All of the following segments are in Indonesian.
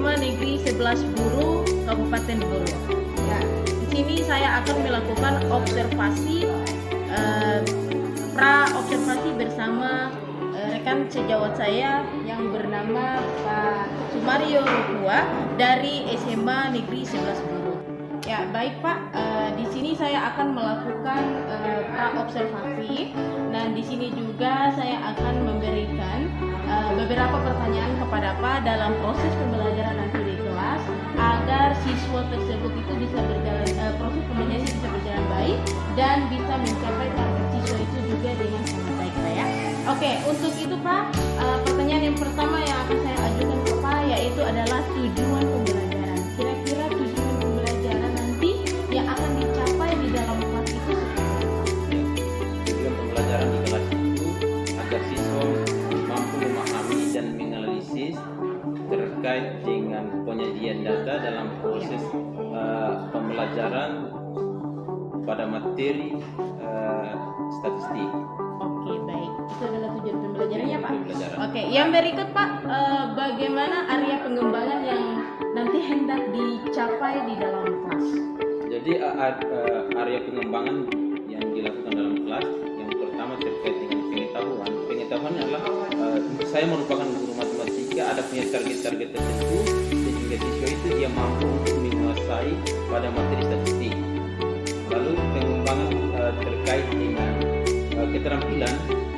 SMA Negeri 11 Buru, Kabupaten Buru. Ya, di sini saya akan melakukan observasi pra-observasi bersama rekan sejawat saya yang bernama Pak Sumario Rukua dari SMA Negeri 11 Buru. Ya, baik Pak, di sini saya akan melakukan pra-observasi dan di sini juga saya akan memberikan beberapa pertanyaan kepada Pak dalam proses pembelajaran nanti di kelas agar siswa tersebut itu bisa berjalan, proses pembelajaran bisa berjalan baik dan bisa mencapai target siswa itu juga dengan sangat baik Pak ya. Oke, untuk itu Pak, pertanyaan yang pertama yang akan saya ajukan ke Pak yaitu adalah tujuan pembelajaran. Kira-kira tujuan pembelajaran nanti yang akan dicapai di dalam kelas itu seperti apa? Tujuan pembelajaran di kelas itu agar siswa mampu memahami dan menganalisis terkait dengan penyajian data dalam proses pembelajaran pada materi statistik. Oke, baik. Itu adalah tujuan pembelajarannya Pak. Pembelajaran. Oke, yang berikut Pak, bagaimana area pengembangan yang nanti hendak dicapai di dalam kelas? Jadi area pengembangan yang dilakukan dalam kelas yang pertama terkait dengan pengetahuan. Pengetahuan adalah saya merupakan guru matematika, ada punya target-target tertentu sehingga siswa itu dia mampu untuk menguasai pada materi statistik. Lalu pengembangan terkait dengan keterampilan,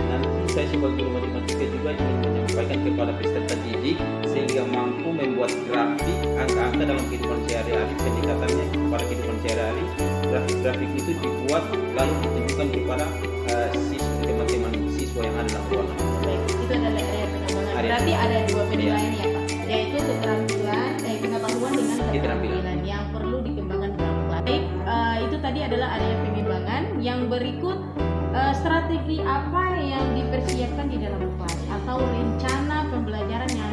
nanti saya sebagai guru matematika juga ingin menyampaikan kepada peserta didik sehingga mampu membuat grafik angka-angka dalam kehidupan sehari-hari, pendekatannya kepada kehidupan sehari-hari. Grafik-grafik itu dibuat lalu ditunjukkan kepada teman-teman siswa yang ada dalam ruangan. Baik, itu adalah area pengembangan. Berarti ada dua penilaian ya Pak, yaitu keterampilan, pengetahuan dengan keterampilan yang perlu dikembangkan dalam kelas. Baik, itu tadi adalah area pengembangan. Yang berikut, strategi apa yang dipersiapkan di dalam kelas atau rencana pembelajaran yang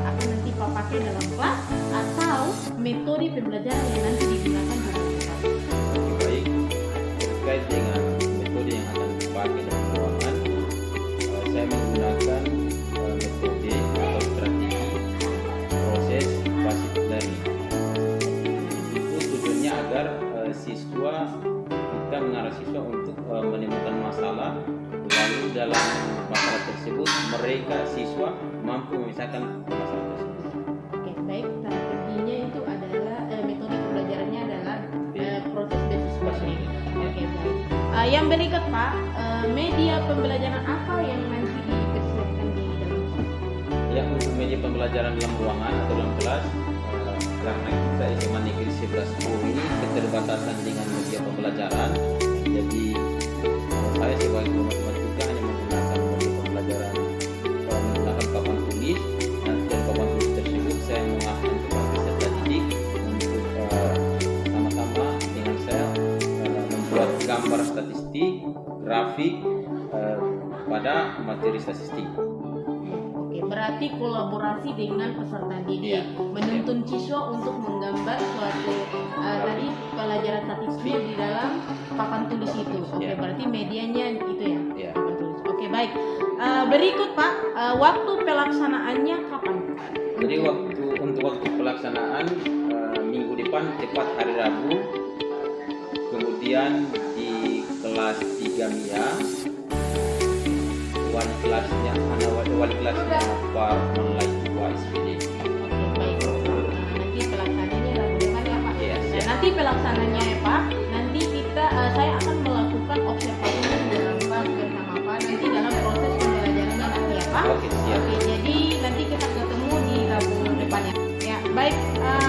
akan nanti Pak pakai dalam kelas atau metode pembelajaran yang nanti digunakan di dalam kelas. Baik, terkait dengan metode yang akan dipakai dalam ruangan, saya menggunakan metode atau strategi proses basic learning. Itu tujuannya agar kita mengarah siswa untuk menemukan masalah, lalu dalam masalah tersebut mereka siswa mampu memisahkan masalah tersebut. Oke, baik. Strateginya itu adalah metode pembelajarannya adalah proses basis learning. Oke, baik. Yang berikut Pak, media pembelajaran apa yang nanti dipersiapkan di dalam kelas? Ya, untuk media pembelajaran dalam ruangan atau dalam kelas, karena kita SMA Negeri 11 Buru ini keterbatasan dengan media pembelajaran, jadi saya sebagai guru matematika hanya menggunakan media pembelajaran menggunakan papan tulis, dan dari papan tulis tersebut saya mengarahkan kepada peserta didik untuk sama-sama dengan saya membuat gambar statistik, grafik pada materi statistik. Oke, berarti kolaborasi dengan peserta didik, menuntun siswa untuk menggambar suatu tadi pelajaran statistik di dalam papan tulis itu. Oke, berarti medianya itu ya, papan tulis. Oke, baik. Berikut Pak, waktu pelaksanaannya kapan? Jadi untuk waktu pelaksanaan minggu depan tepat hari Rabu, kemudian di kelas 3 MIA wali kelasnya Pak Manlai SPD. Oke, baik. Nanti pelaksananya Rabu depan ya Pak. Yes, Dan nanti pelaksananya ya Pak, nanti saya akan melakukan observasi dalam kelas bersama Pak nanti dalam proses pembelajarannya nanti ya Pak. Oke, siap. Oke, jadi nanti kita ketemu di Rabu depan ya. Ya, baik.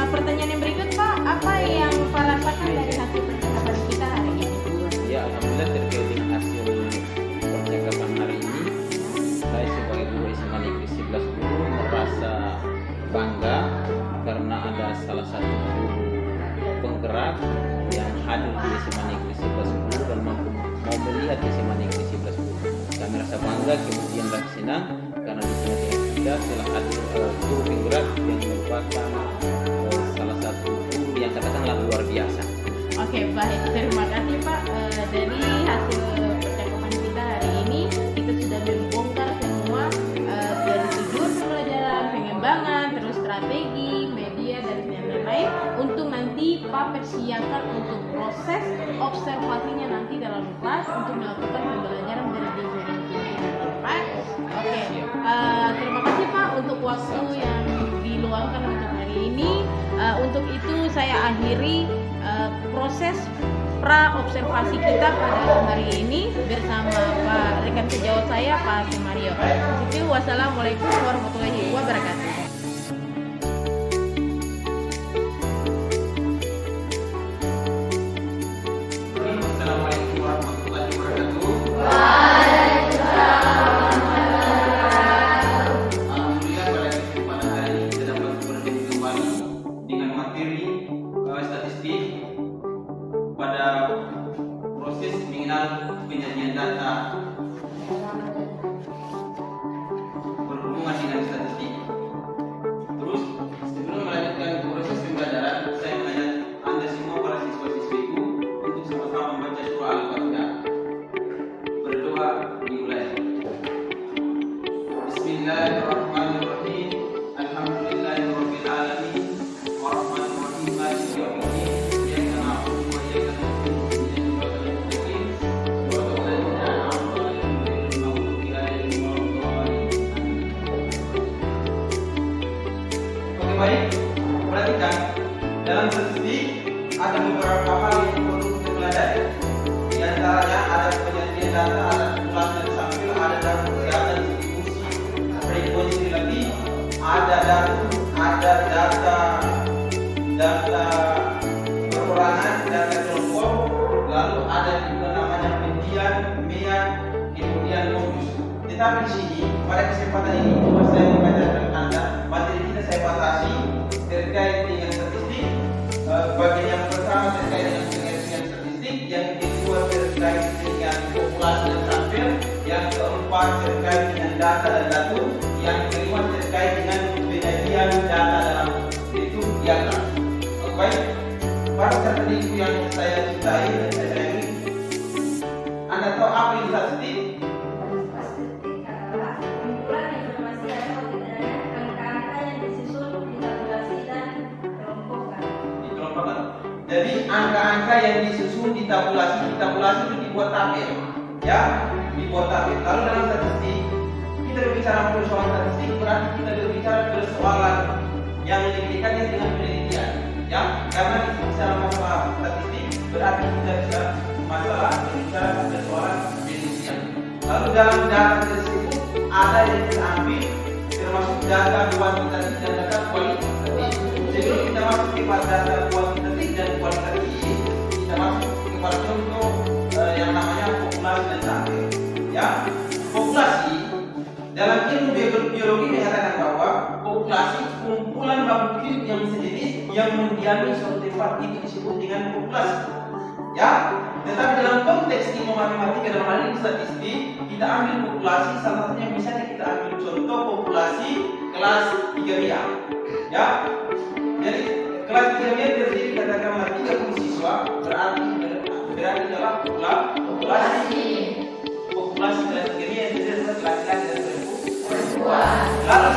Pertanyaan yang berikut Pak, apa yang Pak rasakan dari hasil percakapan kita hari ini? Ya, alhamdulillah terkait dengan hasil percakapan hari ini, saya sebagai guru SMA Negeri 11 Buru merasa bangga karena ada salah satu guru penggerak yang hadir di SMA Negeri 11 Buru dan mau melihat SMA Negeri 11 Buru. Saya merasa bangga, kemudian rasa senang karena di sini kita telah hadir guru penggerak yang merupakan salah satu guru yang katakanlah luar biasa. Oke, baik. Terima kasih Pak. Dari hasil percakapan kita hari ini, kita sudah membongkar semua dari tujuan pembelajaran, pengembangan, terus strategi, persiapan untuk proses observasinya nanti dalam kelas untuk melakukan pembelajaran berdifferensiasi nanti, Pak. Oke, terima kasih Pak untuk waktu yang diluangkan untuk hari ini. Untuk itu saya akhiri proses pra observasi kita pada hari ini bersama Pak rekan sejawat saya Pak Sumario. Itu wassalamualaikum warahmatullahi wabarakatuh. Assalamualaikum warahmatullahi wabarakatuh. Alhamdulillah pada kesempatan hari ini kita dapat bertemu kembali dengan materi statistik pada proses mengenal penyajian data berhubungan dengan statistik. Terus sebelum melanjutkan proses pembelajaran, saya mengajak Anda semua para siswa-siswiku untuk sama-sama membaca surah Al-Fatihah. Berdoa dimulai. Bismillahirrahmanirrahim. Alhamdulillahirabbil alamin. Arrahmanirrahim. Maliki yaumiddin. Iyyaka na'budu wa iyyaka nasta'in. Ihdinas siratal mustaqim. Shiratal ladzina an'amta 'alaihim ghairil maghdubi 'alaihim waladdallin. Oke, baik. Perhatikan, dalam statistik ada beberapa hal yang perlu kita pelajari. Di antaranya ada penyajian data, ada kumpulan dan sampel, ada data kesehatan, distribusi, frekuensi relatif, ada data perorangan, data kelompok, lalu ada juga namanya median, mean, kemudian modus. Tetapi di sini pada kesempatan ini cuma saya mengajarkan Anda materi kita saya batasi terkait dengan statistik. Bagian yang pertama terkait dengan pengertian statistik, yang kedua terkait dengan populasi dan sampel, yang keempat terkait dengan data dan datum, yang kelima terkait dengan penyajian data dalam itu diagram. Baik, para peserta didik yang saya cintai dan saya sayangi, Anda tahu apa itu statistik? Statistik adalah kumpulan informasi atau tidaknya angka-angka yang disusun, ditabulasi dan dikelompokkan. Dikelompokkan. Jadi angka-angka yang disusun ditabulasi itu dibuat tabel, ya, dibuat tabel. Lalu dalam statistik kita berbicara persoalan statistik berarti kita berbicara persoalan yang dikaitkan dengan penelitian, ya. Karena kita bicara masalah statistik berarti kita bisa masalah berbicara persoalan penelitian. Lalu dalam data tersebut ada yang kita ambil termasuk data kuantitatif dan data kualitatif. Sebelum kita masuk ke data kuantitatif dan kualitatif, kita masuk kepada contoh yang namanya populasi dan sampel. Ya, populasi dalam ilmu biologi mengatakan bahwa populasi kumpulan makhluk hidup yang sejenis yang mendiami suatu tempat itu disebut dengan populasi. Ya, tetapi dalam konteks ilmu matematika dalam hal ini statistik, kita ambil populasi salah satunya misalnya kita ambil contoh populasi kelas 3 ya. Jadi kelas 3 terdiri katakanlah 30 siswa, berarti adalah populasi kelas 3 yang terdiri dari laki-laki dan perempuan. Lalu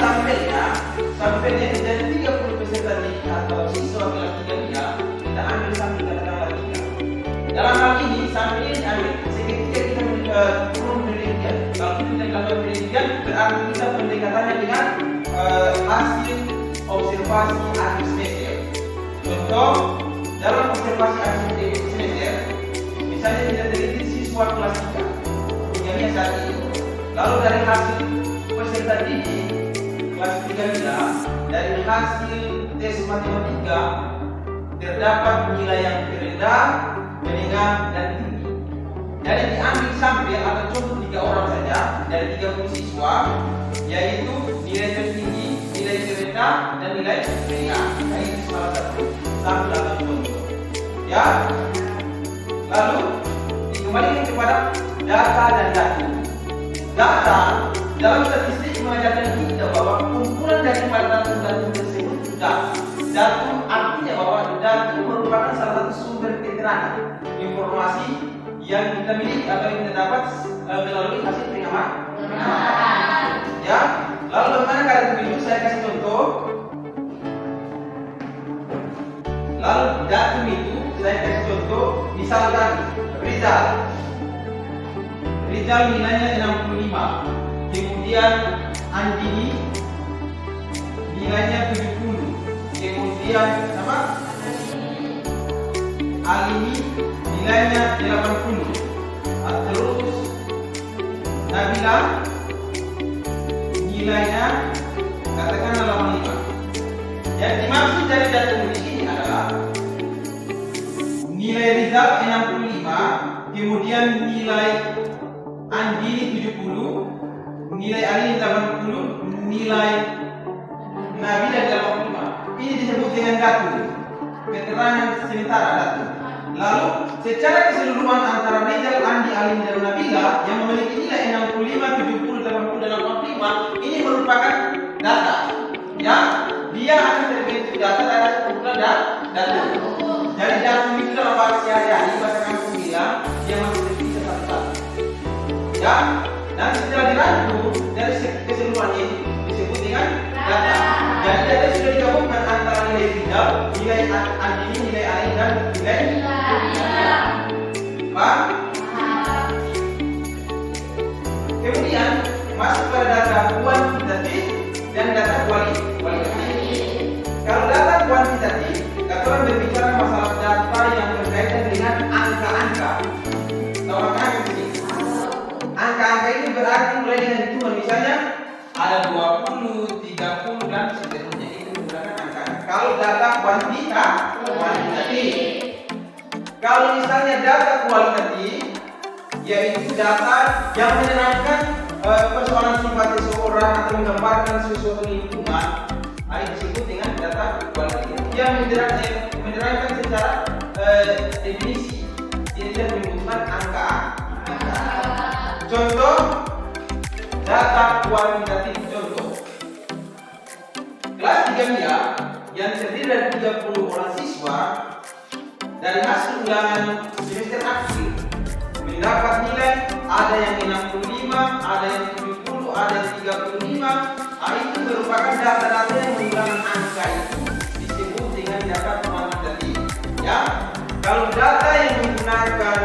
sampelnya dari 30 peserta didik atau siswa kelas 3 kita ambil sampel katakanlah 3. Dalam hal ini sampel ini ambil seketika kita turun penelitian. Kalau kita tidak lakukan penelitian berarti kita pendekatannya dengan hasil observasi akhir semester. Contoh dalam observasi akhir semester, misalnya kita teliti siswa kelas 3 yang saat ini. Lalu dari hasil peserta didik kelas 3 dari hasil tes matematika terdapat nilai yang terendah, menengah, dan tinggi. Jadi diambil sampel atau contoh 3 orang saja dari 30 siswa, yaitu nilai tertinggi, nilai terendah, dan nilai menengah. Nah, ini salah satu sampel atau contoh. Ya. Lalu dikembalikan kepada data dan datum. Data dalam statistik mengajarkan kita bahwa kumpulan dari datum tersebut data. Datum artinya bahwa datum merupakan salah satu sumber keterangan informasi yang kita miliki atau yang kita dapat melalui hasil pengamatan. Ya, lalu bagaimana kalian tunjuk? Saya kasih contoh. Lalu datum itu saya kasih contoh, misalkan Rizal nilainya 65, kemudian Andini nilainya 70, kemudian apa? Alini nilainya 80, terus Nabila nilainya katakanlah 85. Yang dimaksud dari datum di sini adalah nilai Rizal 65, kemudian nilai Andini 70, nilai Alini 80, nilai Nabila 85. Ini disebut dengan datum, keterangan sementara datum. Lalu secara keseluruhan antara Rizal, Andi, Alini dan Nabila yang memiliki nilai 65, 70, 80 dan 85 ini merupakan data yang dia akan terbentuk data dari kumpulan datum. Jadi datum itu dalam bahasa sehari-hari bahasa kampung bilang dia masih terpisah satu-satu. Ya, dan setelah dirangkum dari keseluruhannya disebut dengan data. Jadi data sudah digabungkan antara nilai Rizal, nilai Andini, nilai Alini dan nilai Pak. Kemudian masuk pada data kuantitatif dan data kualitatif. Kalau data kuantitatif, kita orang berbicara masalah data yang berkaitan dengan angka-angka. Tahu angka-angka ini? Angka-angka ini berarti mulai dengan hitungan, misalnya ada 20, 30 dan seterusnya, itu menggunakan angka-angka. Kalau data kuantitatif. Kalau misalnya data kualitatif, yaitu data yang menerangkan persoalan sifat seseorang atau menggambarkan sesuatu lingkungan, ini disebut dengan data kualitatif. Yang menerangkan secara definisi, tidak membutuhkan angka. Contoh data kualitatif, contoh kelas 3 MIA yang terdiri dari 30 orang siswa dari hasil ulangan semester akhir mendapat nilai ada yang 65, ada yang 70, ada yang 35. Itu merupakan data-data yang menggunakan angka, itu disebut dengan data kuantitatif. Ya, kalau data yang menggunakan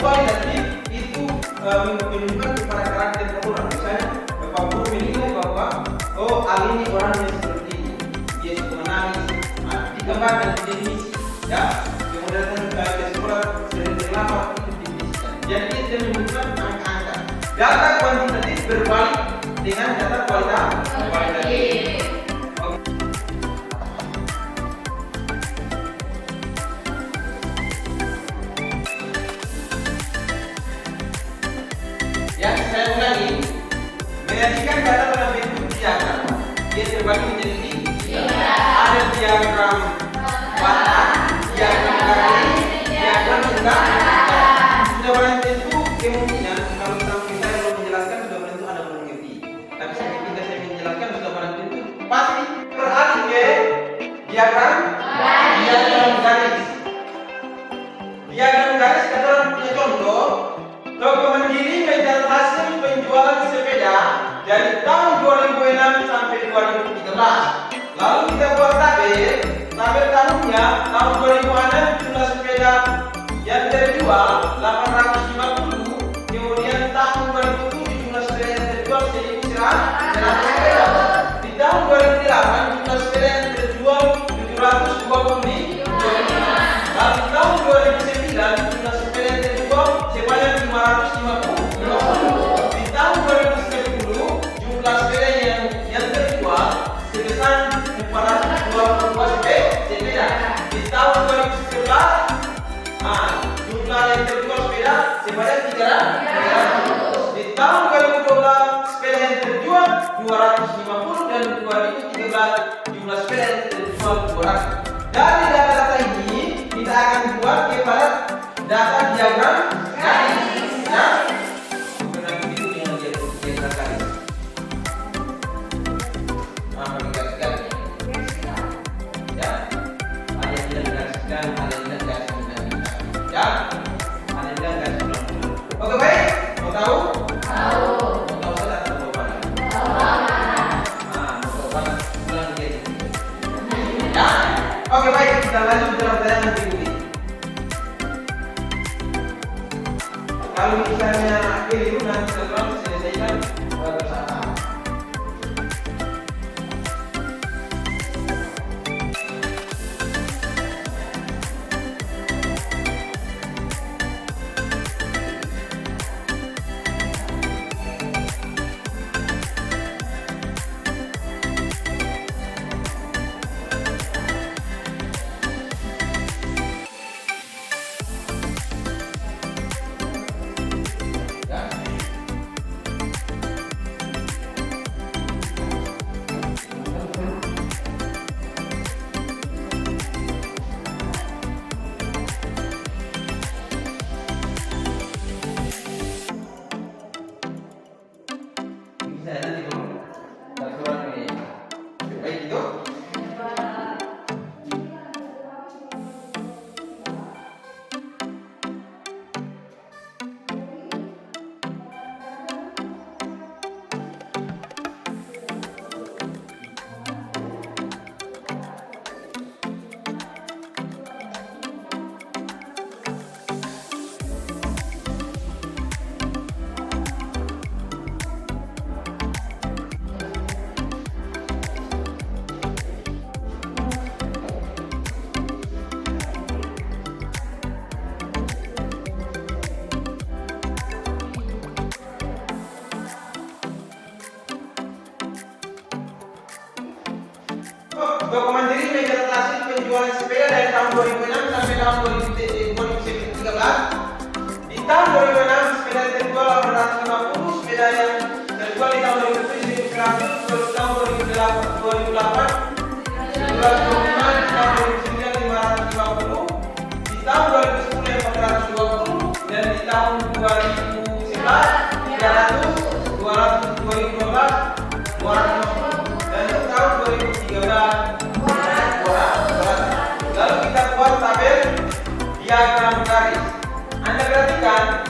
kualitatif itu menunjukkan kepada karakter orang. Misalnya Bapak Guru menilai bahwa Alini orangnya seperti ini, dia suka menangis, digambarkan di definisi. Ya, kemudian ke sekolah sering berlapar itu didefinisikan. Jadi itu menunjukkan angka-angka. Data kuantitatif berbalik dengan data kualitatif. Yang saya ulangi, menyajikan data dalam bentuk diagram. Dia terbagi menjadi tiga. Ada diagram warna, diagram garis, diagram lingkar. Sudah barang tentu kemungkinan kalau sampai saya belum menjelaskan sudah barang tentu Anda belum mengerti. Tapi ketika saya menjelaskan sudah barang tentu pasti beralih ke diagram garis. Diagram garis kita orang punya contoh. Toko Mandiri mencatat hasil penjualan sepeda dari tahun 2006 sampai 2013. Lalu kita buat tabel tahunnya, tahun 2006 jumlah sepeda yang terjual 850, kemudian tahun 2007 jumlah sepeda yang terjual 1.100 sepeda. Di tahun 2008 jumlah sepeda yang terjual 725. Lalu di tahun 2009 jumlah sepeda yang terjual sebanyak 550. Di tahun 2010 jumlah sepeda yang terjual sebesar 422 sepeda. Di tahun 2011 jumlah yang terjual sepeda sebanyak 300. Di tahun 2012 sepeda yang terjual 250 dan 2013 jumlah sepeda yang terjual 200. Dari data-data ini kita akan buat kepada data diagram garis. Ya, benar begitu dengan diagram garis. Garis-garis. Ya, ada yang bilang garis-garis, ada yang bilang garis-garis. Ya, ada yang bilang garis-garis. Oke, baik. Mau tahu? Tahu. Mau tahu saja atau mau banget? Tahu banget. Mau tahu banget. Ulang dia. Ya. Oke, baik. kita lanjut dalam pertanyaan berikutnya. Kalau misalnya keliru nanti setelah selesaikan bersama. Toko Mandiri mencatatasi penjualan sepeda dari tahun 2006 sampai tahun 2013. Di tahun 2006 sepeda terjual 850, sepeda yang terjual di tahun 2007 100, terus tahun 2008 225, di tahun 2009 550, di tahun 2010 420, dan di tahun 2011 300, 200, 2012 250, dan di tahun 2013 lalu kita buat tabel diagram garis. Anda perhatikan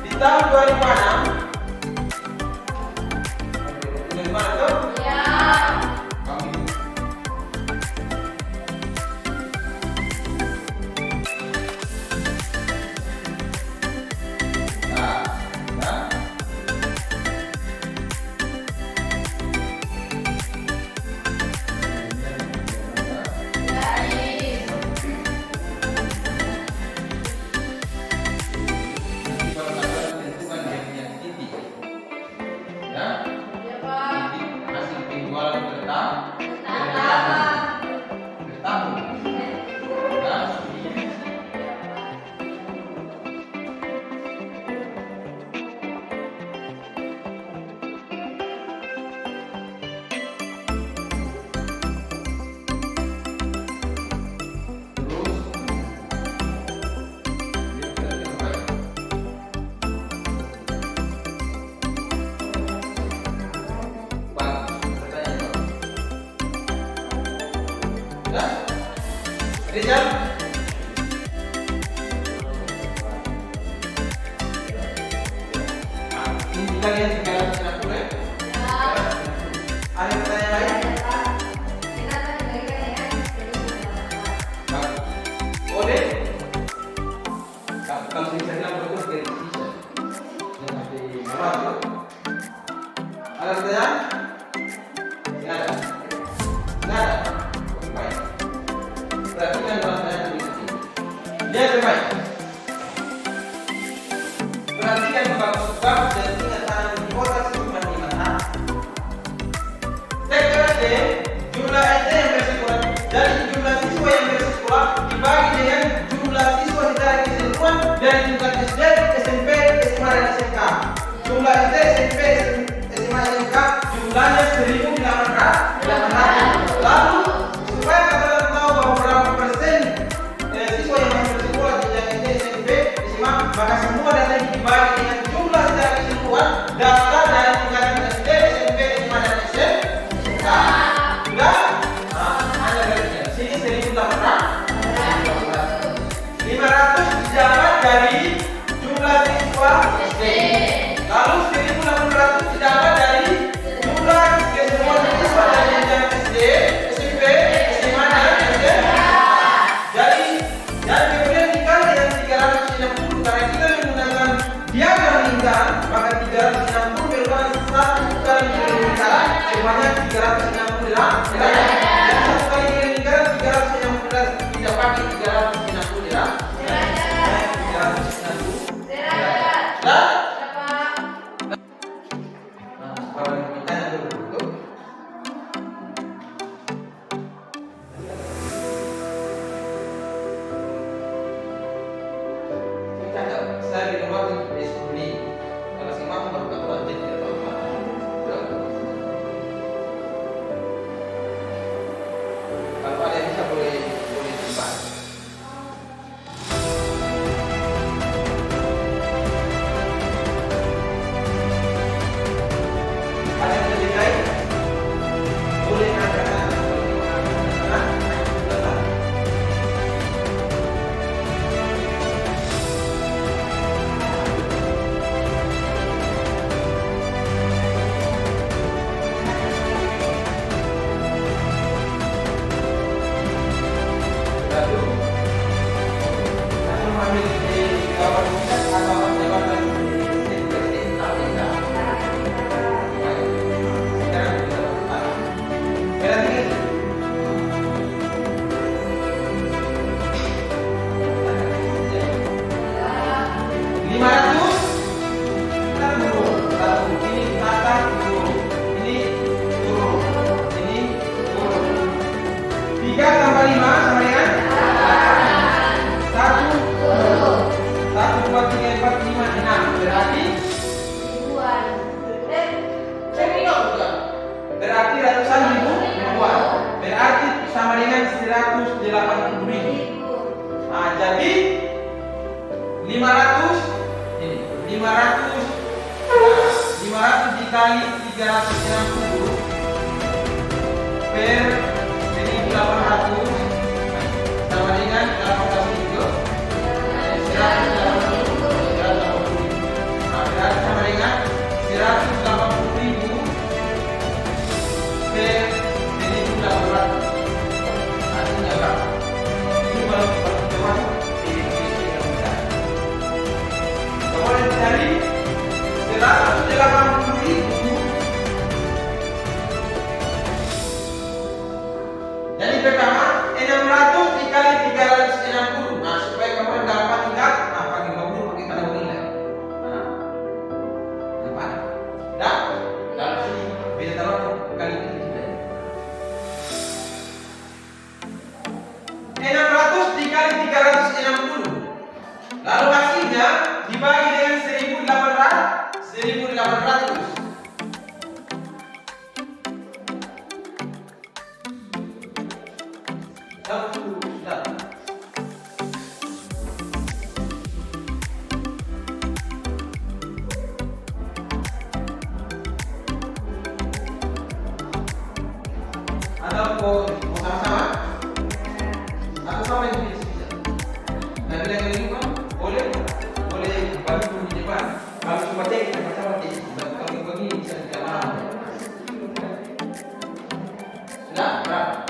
di tahun 2006 tuh? Ya. Rizal? Ini kalian tinggal di sana dulu ya? Ada pertanyaan lain? Boleh? Kalau bisa bilang betul dari sisa. Jangan di bawah. Ada pertanyaan? Tidak ada. Tidak ada. Baik. Perhatikan pertanyaan berikut ini. Lihat baik. Perhatikan bab-bab dan tingkatan di kota seniman di mana. TKD jumlah SD yang bersekolah dari jumlah siswa yang bersekolah dibagi dengan jumlah siswa secara keseluruhan dari tingkat SD, SMP, SMA dan SMK. Jumlah SD, SMP, SMA, SMK jumlahnya 1.800. Lalu supaya kalian tahu bahwa berapa persen siswa yang masih bersekolah di SD, SMP, SMA, maka semua data ini dibagi dengan jumlah secara keseluruhan data dari tingkatan SD, SMP, SMA dan SMK. Sudah? Anda lihat sini 1.800. 500 didapat dari jumlah siswa SD. Lalu 1.800 didapat dari jumlah keseluruhan siswa dari jenjang SD, SMP, SMA dan SMK. beli. Kalau si mampu baru tak jadi tidak apa-apa. Kalau ada yang bisa boleh simpan. Ada yang lebih baik boleh ada. Berarti ratusan ribu ribuan. Berarti sama dengan 180.000. Nah, jadi 500 dikali 360 per 1.800 sama dengan 18.000. Nah, berarti sama dengan 180.000 per 1.800. Artinya berapa? Ini baru termasuk yang besar. Kemudian dari 180.000. Jadi pertama 600 dikali 360. Nah, supaya kamu gampang ingat, nah pakai nomor pakai tanda nilai. Nah, nampak? Dah? Dalam sini beda taruh kali ini. 600 dikali 360. Lalu hasilnya dibagi dengan 1.800. Sudah. Ada mau sama-sama? Atau sama yang di sini? Nah, bila yang ini boleh bagi di depan. Kalau cuma tek, sama tek. Kalau begini bisa tidak paham. Sudah, berapa?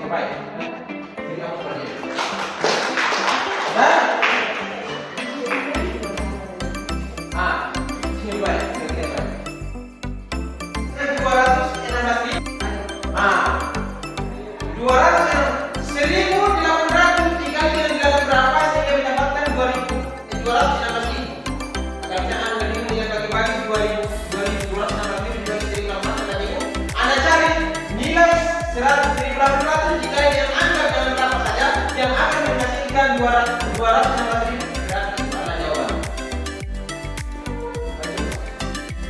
Baik. Ini apa saja? Dan sini baik, kita baik. 216.000. 1.800 dikali dengan berapa sehingga mendapatkan 216.000. Agak bisa anda dengan bagi-bagi 2.216.000 dibagi 1.800. Anda cari nilai 100.800 jika yang Anda dalam berapa saja 216.000 berarti mana jawaban?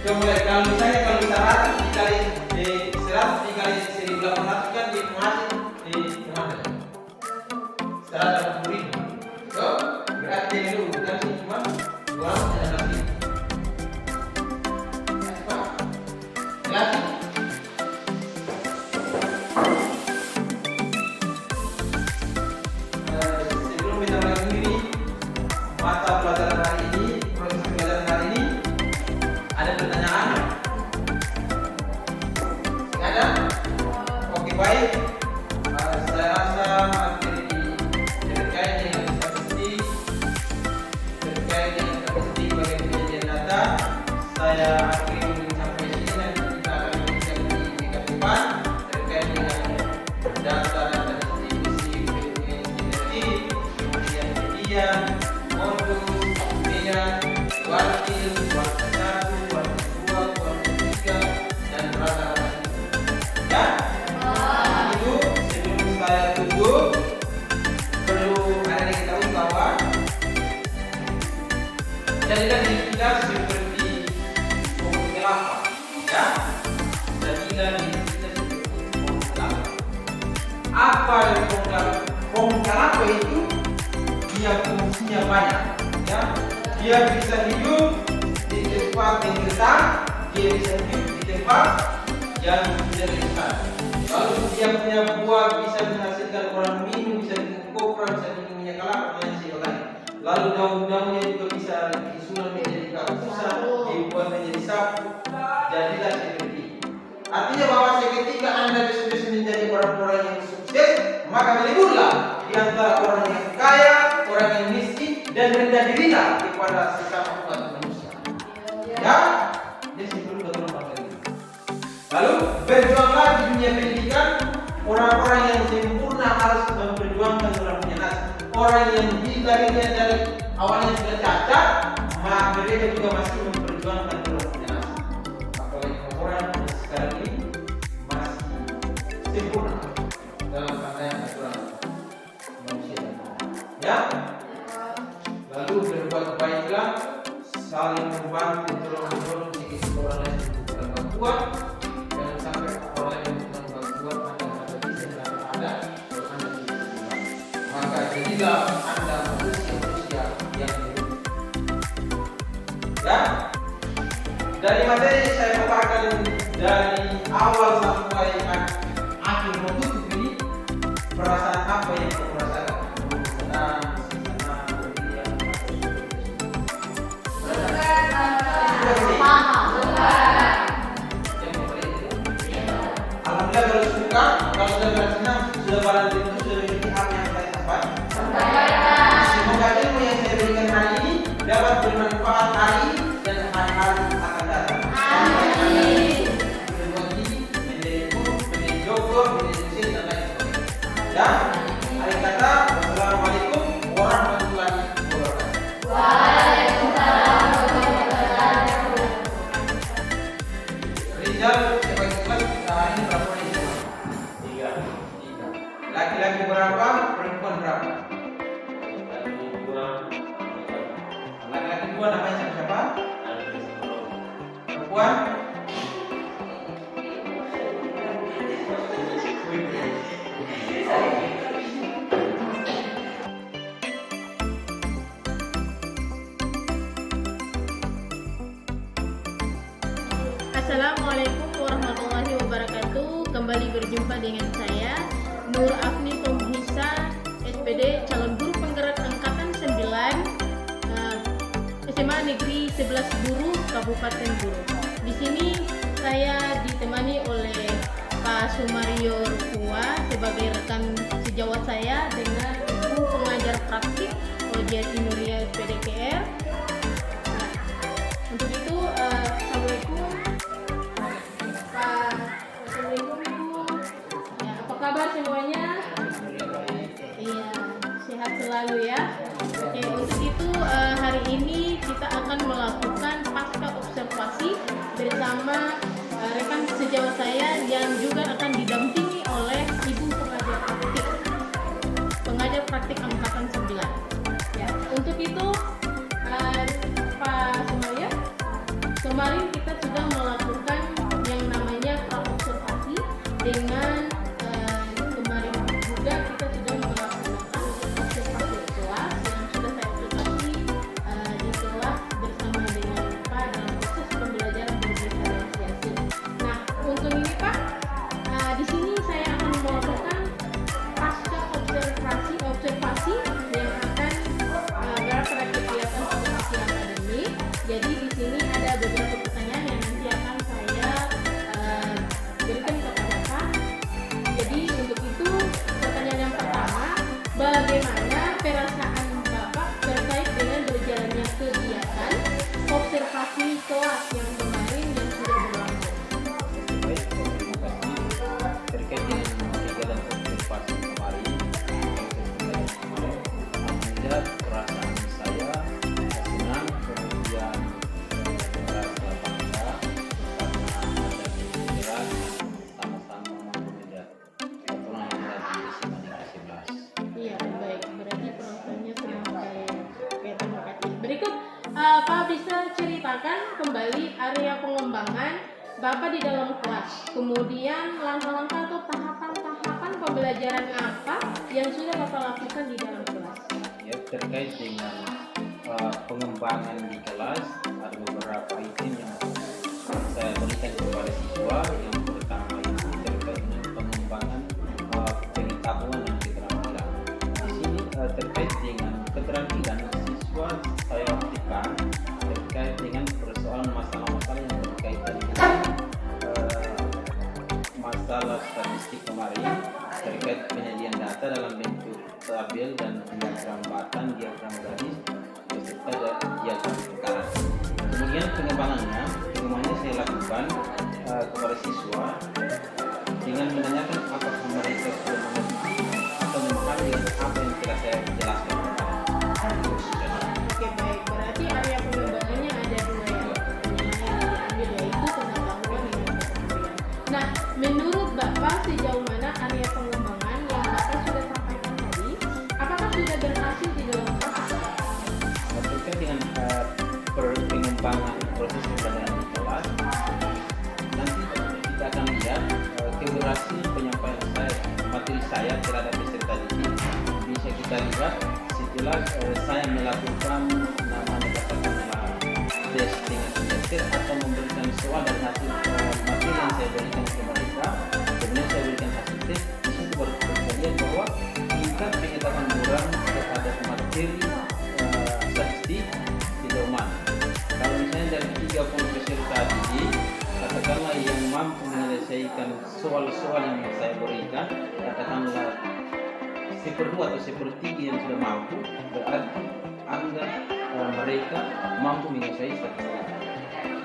Coba mulai, kalau misalnya 100 dikali 100 dikali 1.800 kan di mana? 180.000. So, berarti yang dulu bukan sih cuma 216.000. Lagi. Sebelum kita mengakhiri mata pelajaran hari ini, proses pelajaran hari ini, ada pertanyaan? Tidak ada? Oke, baik. Saya rasa materi terkait dengan statistik bagi penelitian data, saya akhiri sampai sini. Nanti kita akan lanjutkan di tingkat depan terkait dengan data dan distribusi frekuensi, kemudian median, modus, median, kuartil, kuartil 1, kuartil 2, kuartil 3, dan rata-rata. Ya? Itu sebelum saya tutup, perlu ada yang kita tahu bahwa jadikan diri kita seperti pohon kelapa, ya. Jadikan diri kita seperti pohon kelapa. Apa yang pohon kelapa? Pohon kelapa itu dia fungsinya banyak, ya. Dia bisa hidup di tempat yang getar, dia bisa hidup di tempat yang tidak getar. Lalu dia punya buah bisa menghasilkan orang minum, bisa bikin kopra, bisa bikin minyak kelapa dan lain sebagainya. Lalu daun-daunnya juga bisa disusun menjadi kapusa, dibuat menjadi sapu. Jadilah seperti ini. Artinya bahwa ketika Anda sudah menjadi orang-orang yang sukses, maka meliburlah di antara orang yang kaya, orang yang miskin, dan rendah dirilah kepada sesama umat manusia. Ya, dia sebelum betul ini. Lalu berjuanglah di dunia pendidikan. Orang-orang yang sempurna harus memperjuangkan orang punya nasib. Orang yang dirinya dari awalnya sudah cacat, maka mereka juga masih memperjuangkan orang punya nasib. Apalagi orang yang sekarang ini masih sempurna dalam pandangan aturan manusia. Ya. Lalu berbuat baiklah, saling membantu, tolong menolong sedikit orang lain untuk berbuat. Jangan sampai orang lain untuk berbuat Anda bisa ada, Anda bisa. Maka jadilah Anda manusia yang hidup. Ya. Dari materi saya paparkan dari awal sampai akhir menutup ini, perasaan apa yang kamu rasakan? Senang, berdiam, alhamdulillah kalau suka, kalau sudah senang, sudah barang tentu sudah memiliki apa yang saya sampaikan. Semoga ilmu yang saya berikan hari ini dapat bermanfaat hari ini dan hari-hari akan datang. Amin. Berbagi, menjadi guru, menjadi dokter, menjadi dosen dan lain sebagainya. Ya, akhir kata, wassalamualaikum warahmatullahi wabarakatuh. Waalaikumsalam warahmatullahi wabarakatuh. Rizal sebagai kelas hari ini berapa nih? 3. Laki-laki berapa? Perempuan berapa? Laki-laki 2 namanya siapa? Perempuan? Assalamualaikum warahmatullahi wabarakatuh. Kembali berjumpa dengan saya Nur Afni Tomhisa, SPD calon guru penggerak angkatan 9 SMA Negeri 11 Guru Kabupaten Guru. Di sini saya ditemani oleh Pak Sumario Rukua sebagai rekan sejawat saya dengan Ibu pengajar praktik Ojeti Nuria SPD KR. Nah, untuk itu assalamualaikum. Assalamualaikum Ibu. Ya, apa kabar semuanya? Iya, sehat selalu ya. Oke, untuk itu hari ini kita akan melakukan pasca observasi bersama rekan sejawat saya yang juga akan didampingi oleh Ibu pengajar praktik angkatan 9. pengembangan Bapak di dalam kelas. Kemudian langkah-langkah atau tahapan-tahapan pembelajaran apa yang sudah Bapak lakukan di dalam kelas? Ya, terkait dengan pengembangan di kelas ada beberapa item yang saya berikan kepada siswa. Yang pertama itu terkait dengan pengembangan pengetahuan dan keterampilan. Di sini terkait dengan keterampilan siswa saya aktifkan terkait dengan persoalan masalah-masalah yang berkaitan dengan masalah statistik kemarin terkait penyediaan data dalam bentuk tabel dan diagram batang, diagram garis beserta diagram lingkaran. Kemudian pengembangannya saya lakukan kepada siswa dengan menanyakan apakah mereka sudah mengerti atau memahami apa yang telah saya jelaskan. Oke, baik. Berarti area pengembangannya ada dua ya. Yang diambil yaitu pengetahuan dan keterampilan. Nah, menurut Bapak sejauh mana area pengembangan yang Bapak sudah sampaikan tadi, apakah sudah berhasil di dalam kelas? Terkait dengan pengembangan proses pembelajaran di kelas, nanti kita akan lihat keberhasilan penyampaian materi saya terhadap peserta didik. Bisa kita lihat setelah saya melakukan namanya katakanlah tes dengan peserta atau memberikan soal dari hasil materi yang saya berikan ke mereka, kemudian saya berikan hasil tes. Di situ baru kita lihat bahwa tingkat pengetahuan orang terhadap materi statistik sejauh mana. Kalau misalnya dari 30 peserta didik, katakanlah yang mampu menyelesaikan soal-soal yang saya berikan, katakanlah 1/2 atau 1/3 yang sudah mampu, berarti anggap mereka mampu menguasai statistik,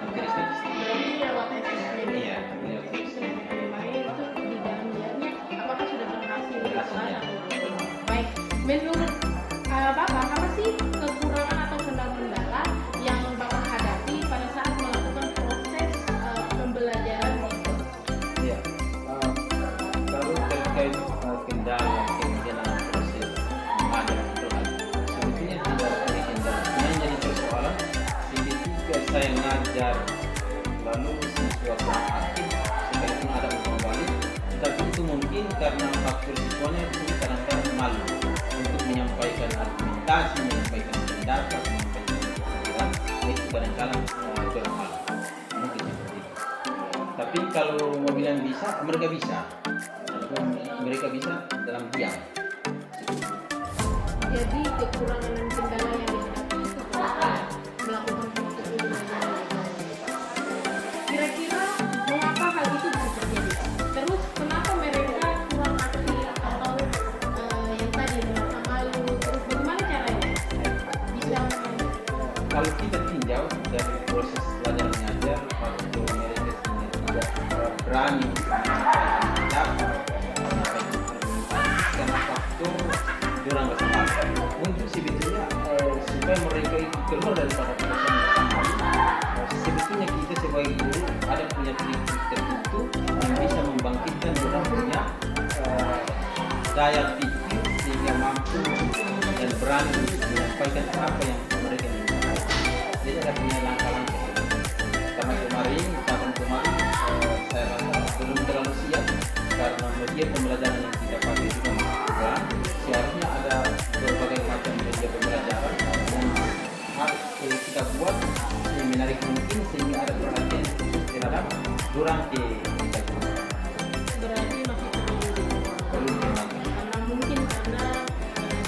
materi statistik. Berarti lewat asesmen. Iya, lewat Asesmen kemarin itu di dalam dianya apakah sudah berhasil dilakukan atau belum? Baik, menurut Bapak apa sih kekurangan atau kendala-kendala yang Bapak hadapi pada saat melakukan proses pembelajaran di kelas? Iya, kalau terkait kendala kemudian dalam proses mengajar itu sebetulnya tidak ada kendala. Yang jadi persoalan ketika saya mengajar lalu siswa kurang aktif, sekalipun ada uang balik, tapi itu mungkin karena faktor siswanya itu kadang-kadang malu untuk menyampaikan argumentasi, menyampaikan pendapat, menyampaikan pikiran, itu kadang-kadang kurang malu. Mungkin seperti itu. Tapi kalau mau bilang bisa, mereka bisa. Mereka bisa dalam diam. Jadi kekurangan dan kendala yang dihadapi itu saat melakukan proses pembelajaran di kelas. Kira-kira mengapa hal itu bisa terjadi? Terus kenapa mereka kurang aktif atau yang tadi merasa malu? Terus bagaimana caranya bisa Kalau kita tinjau dari proses belajar mengajar, waktu mereka tidak berani menyampaikan pendapat, menyampaikan argumentasi karena faktor kurang kesempatan. Untuk sebetulnya supaya mereka itu keluar daripada perasaan malu, sebetulnya kita sebagai guru ada punya trik tertentu yang bisa membangkitkan orang punya daya pikir sehingga mampu dan berani untuk menyampaikan apa yang mereka inginkan. Jadi ada punya langkah-langkah. Karena tahun kemarin saya rasa belum terlalu siap karena media pembelajaran yang kita pakai juga masih kurang. Seharusnya ada berbagai macam media pembelajaran yang harus kita buat menarik mungkin sehingga ada perhatian terhadap durante kita guru. berarti masih perlu dikembangkan? Karena mungkin karena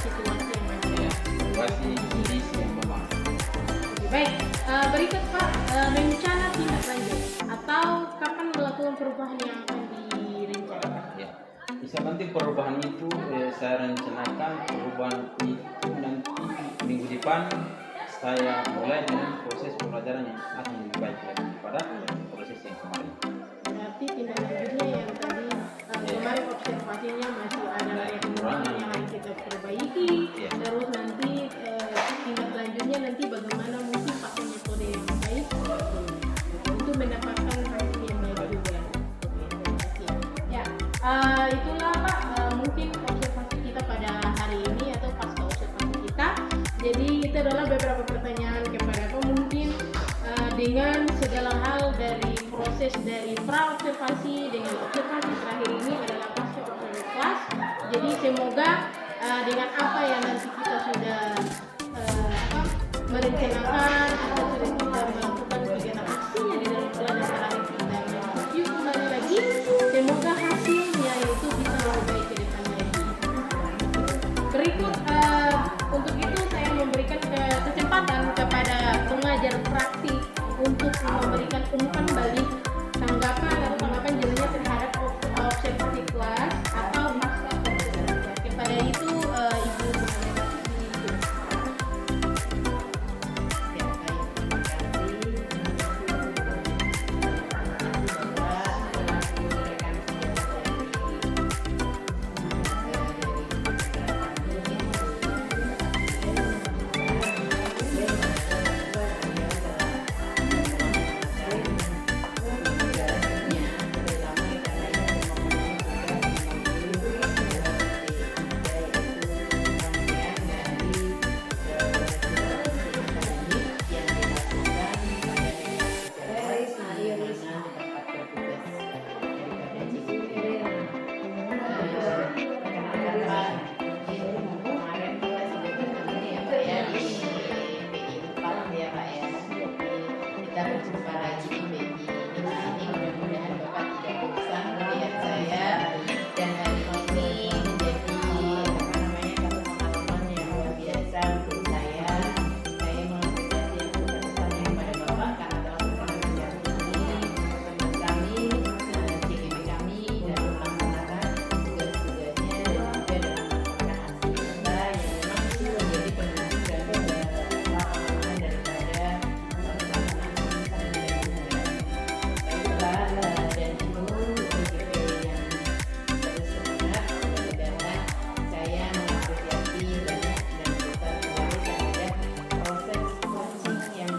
situasi yang ada. Situasi kondisi yang memang. Baik, berikut Pak, rencana tindak lanjut atau kapan melakukan perubahan yang akan direncanakan? Ya. Bisa nanti perubahan itu saya rencanakan perubahan itu nanti minggu depan saya mulai dengan proses pembelajaran yang akan lebih baik daripada proses yang kemarin. Berarti tindak lanjutnya yang tadi kemarin observasinya masih ada banyak kekurangan yang harus kita perbaiki. Iya. Terus nanti tindak lanjutnya nanti bagaimana mungkin pakai metode yang baik untuk mendapatkan hasil yang baik juga. Ya, itulah Pak mungkin observasi kita pada hari ini atau pasca observasi kita. Jadi itu adalah beberapa pertanyaan kepada Pak mungkin dengan segala hal dari proses dari pra observasi dengan observasi terakhir ini adalah pasca observasi kelas. Jadi semoga dengan apa yang nanti kita sudah merencanakan atau sudah kita melakukan kegiatan aksinya di dalam pelajaran kita review kembali lagi, semoga hasilnya itu bisa lebih baik ke depan lagi. Berikut untuk itu saya memberikan kesempatan kepada pengajar praktik untuk memberikan umpan balik tanggapan atau tanggapan jadinya terhadap observasi kelas atau pasca observasi. Kepada itu Ibu kita berjumpa lagi di Baby ini. Mudah-mudahan Bapak tidak bosan melihat saya, dan hari ini menjadi satu pengalaman yang luar biasa untuk saya. Saya mengapresiasi keputusan kepada Bapak karena telah berkenan ini bersama kami, CGB kami dalam melaksanakan tugas-tugasnya dan juga dalam melaksanakan aksi kita yang memang menjadi penunjuk dan lapangan daripada dan itu CGP yang terus semangat. Mudah-mudahan saya mengapresiasi banyak dan besar sekali terhadap proses coaching yang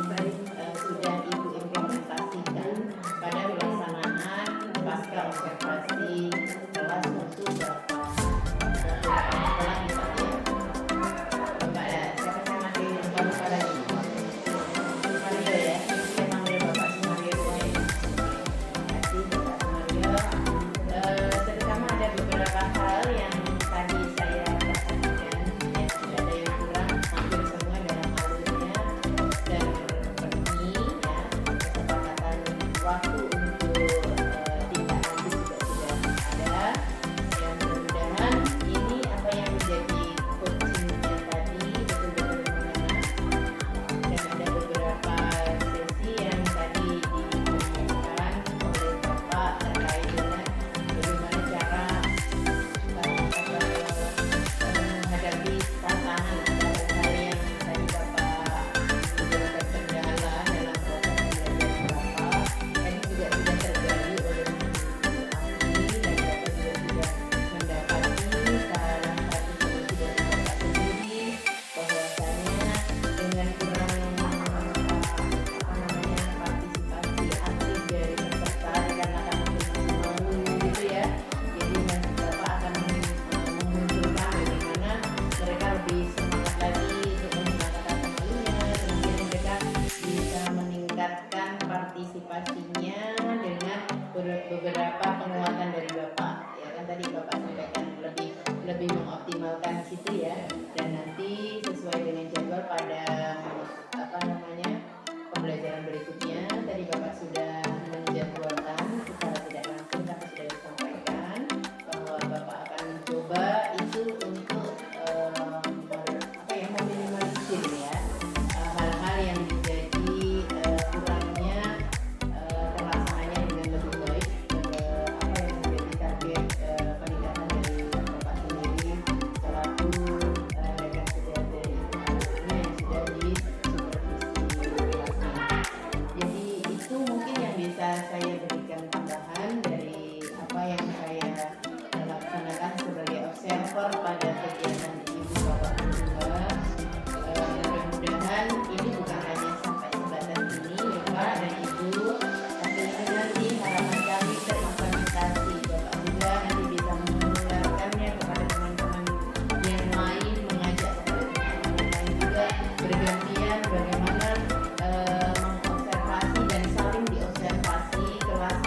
sudah Ibu implementasikan pada pelaksanaan pasca observasi kelas untuk sekolah misalnya. Bapak, saya masih baru pada Sumario ya, saya panggil Bapak Sumario ya. Terutama ada beberapa hal yang tadi saya perhatikan, ya sudah ada yang kurang, hampir semua dalam alurnya dan penuhi ya. Kesepakatan waktu untuk tindak lanjut juga sudah ada. Dan mudah-mudahan ini apa yang menjadi coachingnya tadi betul-betul mengena. Dan ada beberapa sesi yang tadi dijelaskan oleh Bapak terkait dengan bagaimana cara menghadapi tantangan atau hal yang tadi Bapak menjadikan kendala dalam proses belajar Bapak. Tadi juga sudah tergali oleh ahli dan Bapak juga sudah mendapati salah satu solusi dari Bapak sendiri, bahwasanya dengan kurang partisipasi aktif dari peserta dikarenakan mungkin malu gitu ya. Jadi nanti Bapak akan memunculkan bagaimana mereka lebih semangat lagi untuk menghilangkan malunya, kemudian mereka bisa meningkatkan partisipasinya dengan beberapa penguatan dari Bapak. Ya kan tadi Bapak sampaikan lebih mengoptimalkan di situ ya, dan nanti sesuai dengan jadwal pada pembelajaran berikutnya. Tadi Bapak sudah menjadwalkan secara tidak langsung, tapi sudah disampaikan bahwa Bapak akan mencoba itu untuk meminimalisir ya hal-hal yang menjadi kurangnya terlaksananya dengan lebih baik. Apa yang menjadi target peningkatan dari Bapak sendiri selaku rekan kerja dari ini yang sudah di supervisi kelasnya. Jadi itu mungkin yang bisa saya berikan tambahan dari apa yang saya laksanakan sebagai observer pada kegiatan Ibu Bapak berdua. Mudah-mudahan ini bukan hanya sampai sebatas ini ya Pak dan Ibu, tapi ini nanti harapan kami terimplementasi. Bapak juga nanti bisa menularkannya kepada teman-teman yang lain, mengajak kepada teman-teman yang lain juga bergantian bagaimana mengobservasi dan saling diobservasi kelas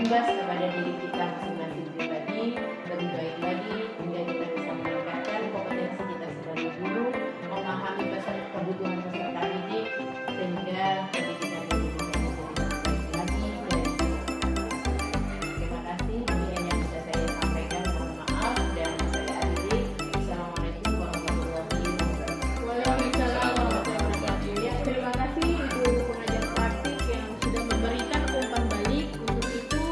berimbas kepada diri kita masing-masing pribadi lebih baik lagi hingga kita bisa meningkatkan kompetensi kita sebagai guru, memahami kebutuhan peserta didik sehingga pendidikan ini bisa menjadi lebih baik lagi dari terima kasih. Ini yang bisa saya sampaikan. Mohon maaf dan saya akhiri. Assalamualaikum warahmatullahi wabarakatuh. Waalaikumsalam warahmatullahi wabarakatuh. Ya, terima kasih Ibu pengajar praktik yang sudah memberikan umpan balik. Untuk itu,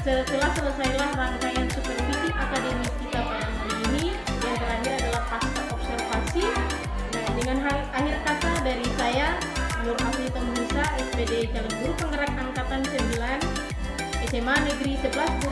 setelah selesailah rangkaian supervisi akademik kita pada hari ini, yang terakhir adalah pasca observasi. Nah, dengan akhir kata dari saya, Nur Afrita Musa, SPD Calon Guru Penggerak Angkatan 9 SMA Negeri 11